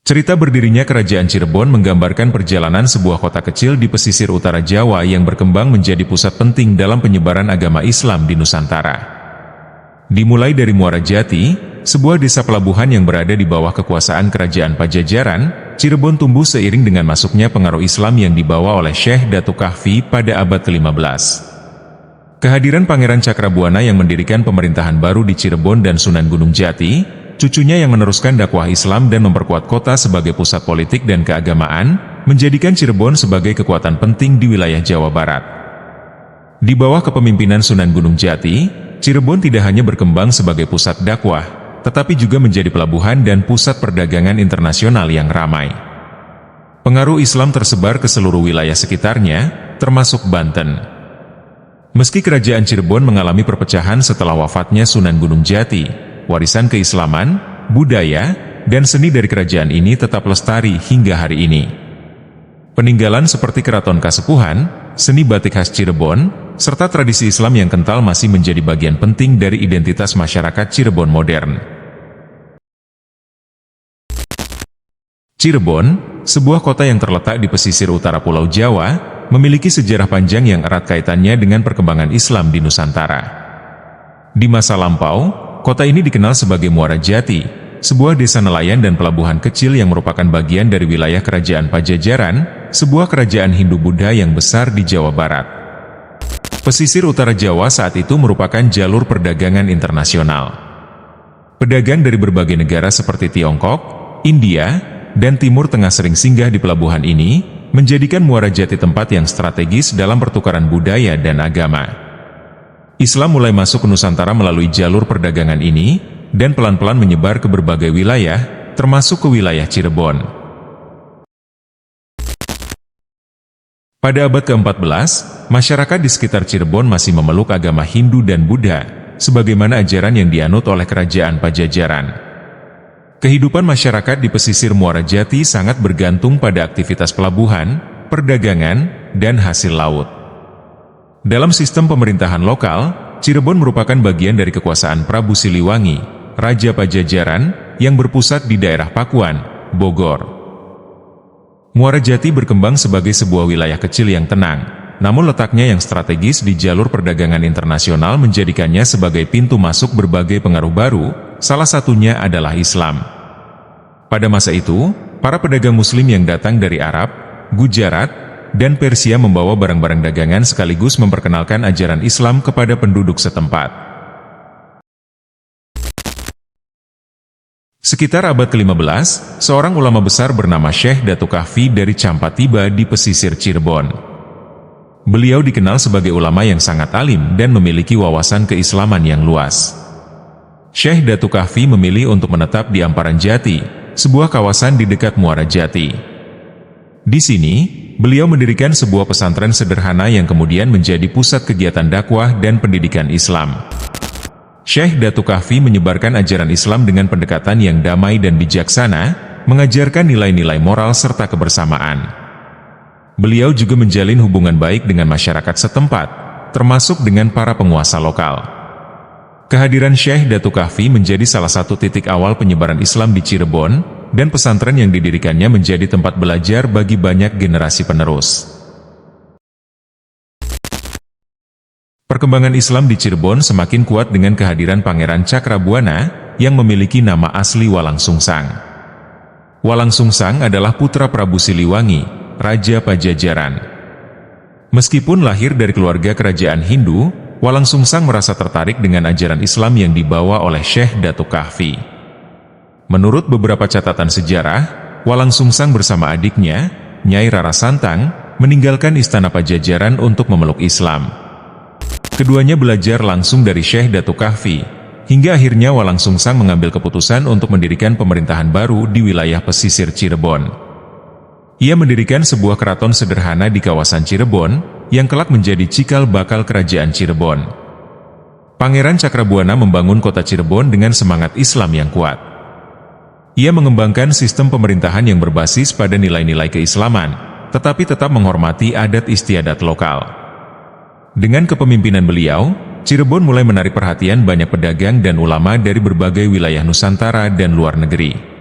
Cerita berdirinya Kerajaan Cirebon menggambarkan perjalanan sebuah kota kecil di pesisir utara Jawa yang berkembang menjadi pusat penting dalam penyebaran agama Islam di Nusantara. Dimulai dari Muara Jati, sebuah desa pelabuhan yang berada di bawah kekuasaan Kerajaan Pajajaran, Cirebon tumbuh seiring dengan masuknya pengaruh Islam yang dibawa oleh Syekh Datuk Kahfi pada abad ke-15. Kehadiran Pangeran Cakrabuana yang mendirikan pemerintahan baru di Cirebon dan Sunan Gunung Jati, cucunya yang meneruskan dakwah Islam dan memperkuat kota sebagai pusat politik dan keagamaan, menjadikan Cirebon sebagai kekuatan penting di wilayah Jawa Barat. Di bawah kepemimpinan Sunan Gunung Jati, Cirebon tidak hanya berkembang sebagai pusat dakwah, tetapi juga menjadi pelabuhan dan pusat perdagangan internasional yang ramai. Pengaruh Islam tersebar ke seluruh wilayah sekitarnya, termasuk Banten. Meski Kerajaan Cirebon mengalami perpecahan setelah wafatnya Sunan Gunung Jati, warisan keislaman, budaya, dan seni dari kerajaan ini tetap lestari hingga hari ini. Peninggalan seperti Keraton Kasepuhan, seni batik khas Cirebon, serta tradisi Islam yang kental masih menjadi bagian penting dari identitas masyarakat Cirebon modern. Cirebon, sebuah kota yang terletak di pesisir utara Pulau Jawa, memiliki sejarah panjang yang erat kaitannya dengan perkembangan Islam di Nusantara. Di masa lampau, kota ini dikenal sebagai Muara Jati, sebuah desa nelayan dan pelabuhan kecil yang merupakan bagian dari wilayah Kerajaan Pajajaran, sebuah kerajaan Hindu-Buddha yang besar di Jawa Barat. Pesisir utara Jawa saat itu merupakan jalur perdagangan internasional. Pedagang dari berbagai negara seperti Tiongkok, India, dan Timur Tengah sering singgah di pelabuhan ini, menjadikan Muara Jati tempat yang strategis dalam pertukaran budaya dan agama. Islam mulai masuk ke Nusantara melalui jalur perdagangan ini, dan pelan-pelan menyebar ke berbagai wilayah, termasuk ke wilayah Cirebon. Pada abad ke-14, masyarakat di sekitar Cirebon masih memeluk agama Hindu dan Buddha, sebagaimana ajaran yang dianut oleh Kerajaan Pajajaran. Kehidupan masyarakat di pesisir Muara Jati sangat bergantung pada aktivitas pelabuhan, perdagangan, dan hasil laut. Dalam sistem pemerintahan lokal, Cirebon merupakan bagian dari kekuasaan Prabu Siliwangi, Raja Pajajaran, yang berpusat di daerah Pakuan, Bogor. Muara Jati berkembang sebagai sebuah wilayah kecil yang tenang, namun letaknya yang strategis di jalur perdagangan internasional menjadikannya sebagai pintu masuk berbagai pengaruh baru, salah satunya adalah Islam. Pada masa itu, para pedagang Muslim yang datang dari Arab, Gujarat, dan Persia membawa barang-barang dagangan sekaligus memperkenalkan ajaran Islam kepada penduduk setempat. Sekitar abad ke-15, seorang ulama besar bernama Syekh Datuk Kahfi dari Campat tiba di pesisir Cirebon. Beliau dikenal sebagai ulama yang sangat alim dan memiliki wawasan keislaman yang luas. Syekh Datuk Kahfi memilih untuk menetap di Amparan Jati, sebuah kawasan di dekat Muara Jati. Di sini, beliau mendirikan sebuah pesantren sederhana yang kemudian menjadi pusat kegiatan dakwah dan pendidikan Islam. Syekh Datuk Kahfi menyebarkan ajaran Islam dengan pendekatan yang damai dan bijaksana, mengajarkan nilai-nilai moral serta kebersamaan. Beliau juga menjalin hubungan baik dengan masyarakat setempat, termasuk dengan para penguasa lokal. Kehadiran Syekh Datuk Kahfi menjadi salah satu titik awal penyebaran Islam di Cirebon, dan pesantren yang didirikannya menjadi tempat belajar bagi banyak generasi penerus. Perkembangan Islam di Cirebon semakin kuat dengan kehadiran Pangeran Cakrabuana, yang memiliki nama asli Walang Sungsang. Walang Sungsang adalah putra Prabu Siliwangi, Raja Pajajaran. Meskipun lahir dari keluarga kerajaan Hindu, Walang Sungsang merasa tertarik dengan ajaran Islam yang dibawa oleh Syekh Datuk Kahfi. Menurut beberapa catatan sejarah, Walang Sungsang bersama adiknya, Nyai Rara Santang, meninggalkan istana Pajajaran untuk memeluk Islam. Keduanya belajar langsung dari Syekh Datuk Kahfi, hingga akhirnya Walang Sungsang mengambil keputusan untuk mendirikan pemerintahan baru di wilayah pesisir Cirebon. Ia mendirikan sebuah keraton sederhana di kawasan Cirebon, yang kelak menjadi cikal bakal kerajaan Cirebon. Pangeran Cakrabuana membangun kota Cirebon dengan semangat Islam yang kuat. Ia mengembangkan sistem pemerintahan yang berbasis pada nilai-nilai keislaman, tetapi tetap menghormati adat istiadat lokal. Dengan kepemimpinan beliau, Cirebon mulai menarik perhatian banyak pedagang dan ulama dari berbagai wilayah Nusantara dan luar negeri.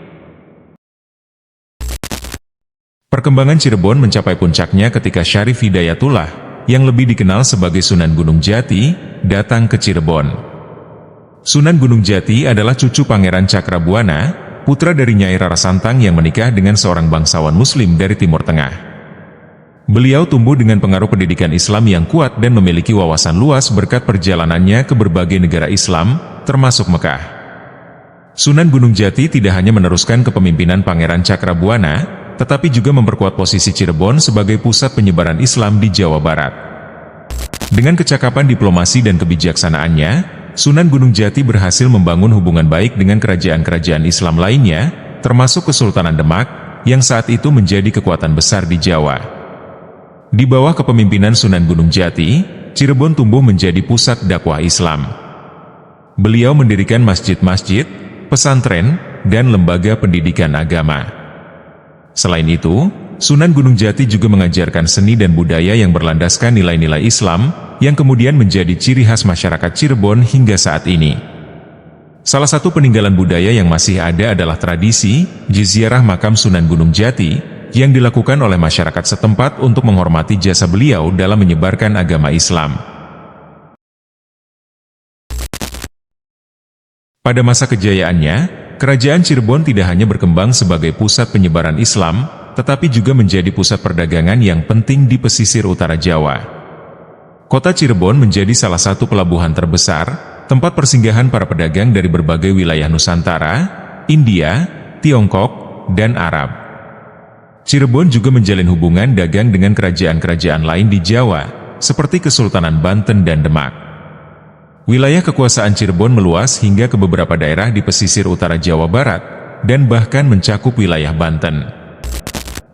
Perkembangan Cirebon mencapai puncaknya ketika Syarif Hidayatullah, yang lebih dikenal sebagai Sunan Gunung Jati, datang ke Cirebon. Sunan Gunung Jati adalah cucu Pangeran Cakrabuana, putra dari Nyai Rara Santang yang menikah dengan seorang bangsawan Muslim dari Timur Tengah. Beliau tumbuh dengan pengaruh pendidikan Islam yang kuat dan memiliki wawasan luas berkat perjalanannya ke berbagai negara Islam, termasuk Mekah. Sunan Gunung Jati tidak hanya meneruskan kepemimpinan Pangeran Cakrabuana, tetapi juga memperkuat posisi Cirebon sebagai pusat penyebaran Islam di Jawa Barat. Dengan kecakapan diplomasi dan kebijaksanaannya, Sunan Gunung Jati berhasil membangun hubungan baik dengan kerajaan-kerajaan Islam lainnya, termasuk Kesultanan Demak, yang saat itu menjadi kekuatan besar di Jawa. Di bawah kepemimpinan Sunan Gunung Jati, Cirebon tumbuh menjadi pusat dakwah Islam. Beliau mendirikan masjid-masjid, pesantren, dan lembaga pendidikan agama. Selain itu, Sunan Gunung Jati juga mengajarkan seni dan budaya yang berlandaskan nilai-nilai Islam, yang kemudian menjadi ciri khas masyarakat Cirebon hingga saat ini. Salah satu peninggalan budaya yang masih ada adalah tradisi ziarah makam Sunan Gunung Jati, yang dilakukan oleh masyarakat setempat untuk menghormati jasa beliau dalam menyebarkan agama Islam. Pada masa kejayaannya, Kerajaan Cirebon tidak hanya berkembang sebagai pusat penyebaran Islam, tetapi juga menjadi pusat perdagangan yang penting di pesisir utara Jawa. Kota Cirebon menjadi salah satu pelabuhan terbesar, tempat persinggahan para pedagang dari berbagai wilayah Nusantara, India, Tiongkok, dan Arab. Cirebon juga menjalin hubungan dagang dengan kerajaan-kerajaan lain di Jawa, seperti Kesultanan Banten dan Demak. Wilayah kekuasaan Cirebon meluas hingga ke beberapa daerah di pesisir utara Jawa Barat, dan bahkan mencakup wilayah Banten.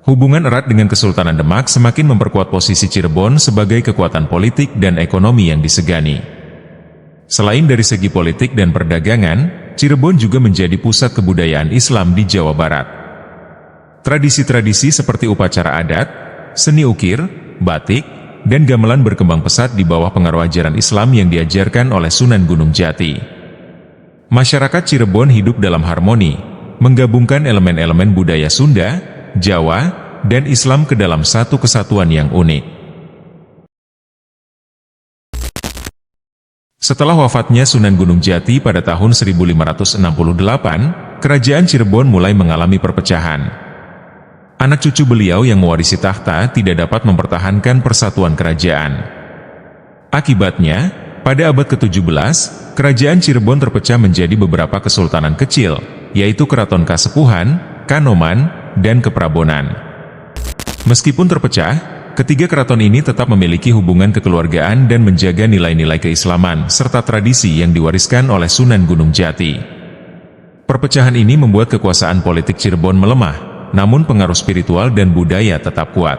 Hubungan erat dengan Kesultanan Demak semakin memperkuat posisi Cirebon sebagai kekuatan politik dan ekonomi yang disegani. Selain dari segi politik dan perdagangan, Cirebon juga menjadi pusat kebudayaan Islam di Jawa Barat. Tradisi-tradisi seperti upacara adat, seni ukir, batik, dan gamelan berkembang pesat di bawah pengaruh ajaran Islam yang diajarkan oleh Sunan Gunung Jati. Masyarakat Cirebon hidup dalam harmoni, menggabungkan elemen-elemen budaya Sunda, Jawa, dan Islam ke dalam satu kesatuan yang unik. Setelah wafatnya Sunan Gunung Jati pada tahun 1568, kerajaan Cirebon mulai mengalami perpecahan. Anak cucu beliau yang mewarisi tahta tidak dapat mempertahankan persatuan kerajaan. Akibatnya, pada abad ke-17, kerajaan Cirebon terpecah menjadi beberapa kesultanan kecil, yaitu Keraton Kasepuhan, Kanoman, dan Keprabonan. Meskipun terpecah, ketiga keraton ini tetap memiliki hubungan kekeluargaan dan menjaga nilai-nilai keislaman serta tradisi yang diwariskan oleh Sunan Gunung Jati. Perpecahan ini membuat kekuasaan politik Cirebon melemah, namun pengaruh spiritual dan budaya tetap kuat.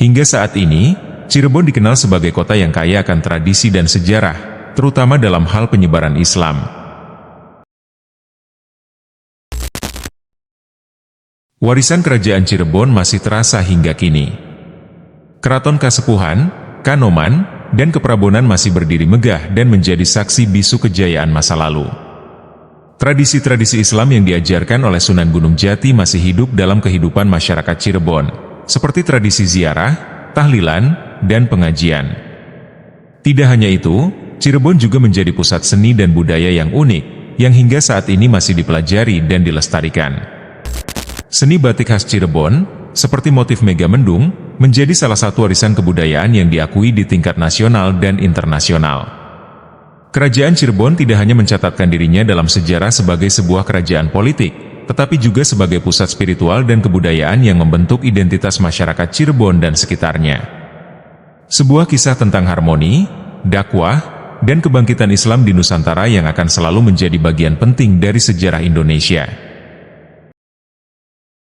Hingga saat ini, Cirebon dikenal sebagai kota yang kaya akan tradisi dan sejarah, terutama dalam hal penyebaran Islam. Warisan kerajaan Cirebon masih terasa hingga kini. Keraton Kasepuhan, Kanoman, dan Keprabonan masih berdiri megah dan menjadi saksi bisu kejayaan masa lalu. Tradisi-tradisi Islam yang diajarkan oleh Sunan Gunung Jati masih hidup dalam kehidupan masyarakat Cirebon, seperti tradisi ziarah, tahlilan, dan pengajian. Tidak hanya itu, Cirebon juga menjadi pusat seni dan budaya yang unik, yang hingga saat ini masih dipelajari dan dilestarikan. Seni batik khas Cirebon, seperti motif Megamendung, menjadi salah satu warisan kebudayaan yang diakui di tingkat nasional dan internasional. Kerajaan Cirebon tidak hanya mencatatkan dirinya dalam sejarah sebagai sebuah kerajaan politik, tetapi juga sebagai pusat spiritual dan kebudayaan yang membentuk identitas masyarakat Cirebon dan sekitarnya. Sebuah kisah tentang harmoni, dakwah, dan kebangkitan Islam di Nusantara yang akan selalu menjadi bagian penting dari sejarah Indonesia.